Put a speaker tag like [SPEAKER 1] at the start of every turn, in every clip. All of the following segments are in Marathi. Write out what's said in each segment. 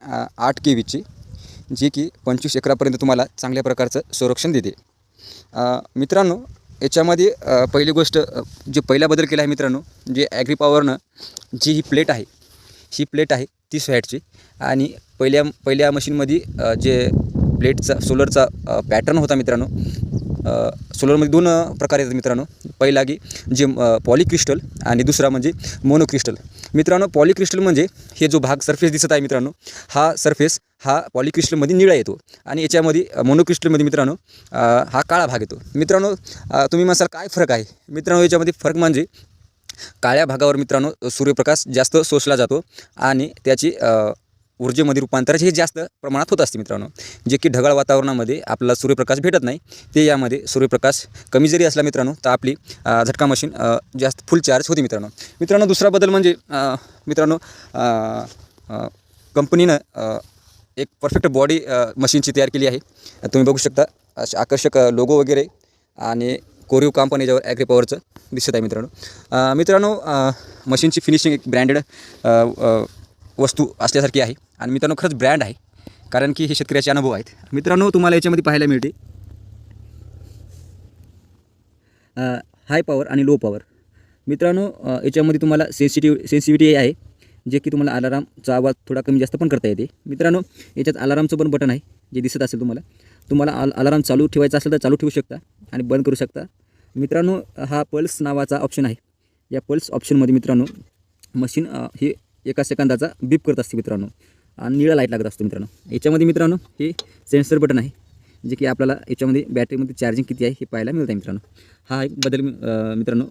[SPEAKER 1] 8 KVची, जी की 25 एकरापर्यंत तुम्हाला चांगल्या प्रकारचं संरक्षण देते. मित्रांनो, याच्यामध्ये पहिली गोष्ट जे पहिला बदल केला आहे मित्रांनो, जे ॲग्री पॉवरनं जी ही प्लेट आहे 30 वॅटची. आणि पहिल्या मशीनमध्ये जे प्लेटचा सोलरचा पॅटर्न होता मित्रांनो, सोलरमध्ये 2 प्रकार आहेत मित्रांनो. पहिला की जे पॉलीक्रिस्टल आणि दुसरा म्हणजे मोनोक्रिस्टल. मित्रांनो, पॉलीक्रिस्टल म्हणजे हे जो भाग सरफेस दिसत आहे मित्रांनो, हा सरफेस हा पॉलीक्रिस्टलमध्ये निळा येतो. आणि याच्यामध्ये मोनोक्रिस्टलमध्ये मित्रांनो हा काळा भाग येतो. मित्रांनो, तुम्ही म्हणाल काय फरक आहे मित्रांनो? याच्यामध्ये फरक म्हणजे काळ्या भागावर मित्रांनो सूर्यप्रकाश जास्त शोषला जातो आणि त्याची ऊर्जेमध्ये रूपांतर हे जास्त प्रमाणात होत असते मित्रांनो. जे की ढगाळ वातावरणामध्ये आपल्याला सूर्यप्रकाश भेटत नाही, ते यामध्ये सूर्यप्रकाश कमी जरी असला मित्रांनो तर आपली झटका मशीन जास्त फुल चार्ज होते मित्रांनो. दुसरा बदल म्हणजे मित्रांनो, कंपनीनं एक परफेक्ट बॉडी मशीनची तयार केली आहे. तुम्ही बघू शकता असे आकर्षक लोगो वगैरे आणि कोरीव काम पण याच्यावर ॲग्री पॉवरचं दिसत आहे मित्रांनो. मशीनची फिनिशिंग एक ब्रँडेड वस्तू असल्यासारखी आहे. आणि मित्रांनो, खरंच ब्रँड आहे, कारण की हे शेतकऱ्याचे अनुभव आहेत. मित्रांनो, तुम्हाला याच्यामध्ये पाहायला मिळते हाय पॉवर आणि लो पॉवर. मित्रांनो, याच्यामध्ये तुम्हाला सेन्सिटिव्हिटी आहे, जे की तुम्हाला अलारामचा आवाज थोडा कमी जास्त पण करता येते. मित्रांनो, याच्यात अलारामचं पण बटन आहे, जे दिसत असेल तुम्हाला अलाराम चालू ठेवायचा असेल तर चालू ठेवू शकता आणि बंद करू शकता. मित्रांनो, हा पल्स नावाचा ऑप्शन आहे. या पल्स ऑप्शनमध्ये मित्रांनो मशीन हे 1 सेकंदाचा बीप करत असते मित्रांनो, आणि निळा लाईट लागत असतो मित्रांनो. याच्यामध्ये मित्रांनो हे सेन्सर बटन आहे, जे की आपल्याला याच्यामध्ये बॅटरीमध्ये चार्जिंग किती आहे हे पाहायला मिळतं आहे मित्रांनो. हा एक बदल मित्रांनो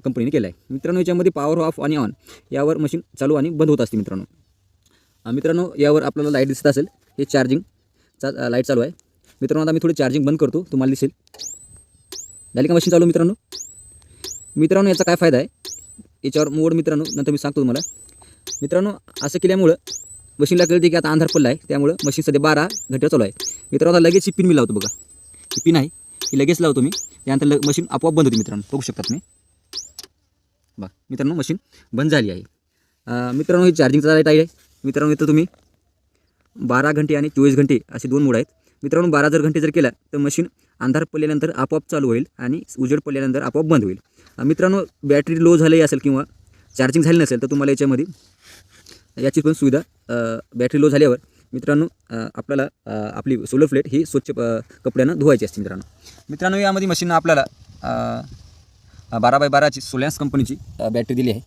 [SPEAKER 1] कंपनीने केला आहे. मित्रांनो, याच्यामध्ये पॉवर ऑफ आणि ऑन यावर मशीन चालू आणि बंद होत असते मित्रांनो. यावर आपल्याला लाईट दिसत असेल, हे चार्जिंगचा लाईट चालू आहे मित्रांनो. आता मी थोडी चार्जिंग बंद करतो, तुम्हाला दिसेल. झाली का मशीन चालू मित्रांनो? याचा काय फायदा आहे याच्यावर मोड मित्रांनो नंतर मी सांगतो तुम्हाला. मित्रांनो, असं केल्यामुळं मशीनला कळते की आता अंधार पडला आहे, त्यामुळं मशीन सध्या 12 घंटे चालू आहे मित्रांनो. आता लगेच ही पिन मी लावतो, बघा ही पिन आहे, ही लगेच लावतो मी. त्यानंतर मशीन आपोआप बंद होती मित्रांनो. बघू शकता तुम्ही, बघा मित्रांनो मशीन बंद झाली आहे. मित्रांनो, ही चार्जिंगचा लाईट आहे मित्रांनो. इथं तुम्ही 12 घंटे आणि 24 घंटे असे 2 मोड आहेत मित्रांनो. 12 घंटे जर केला तर मशीन अंधार पडल्यानंतर आपोआप चालू होईल आणि उजेड पडल्यानंतर आपोआप बंद होईल. मित्रांनो, बॅटरी लो झाली असेल किंवा चार्जिंग झाली नसेल तर तुम्हाला याच्यामध्ये याची पण सुविधा, बॅटरी लो झाल्यावर मित्रांनो आपल्याला आपली सोलर प्लेट ही स्वच्छ कपड्यानं धुवायची असते मित्रांनो. यामध्ये मशीननं आपल्याला 12x12ची सोलॅन्स कंपनीची बॅटरी दिली आहे.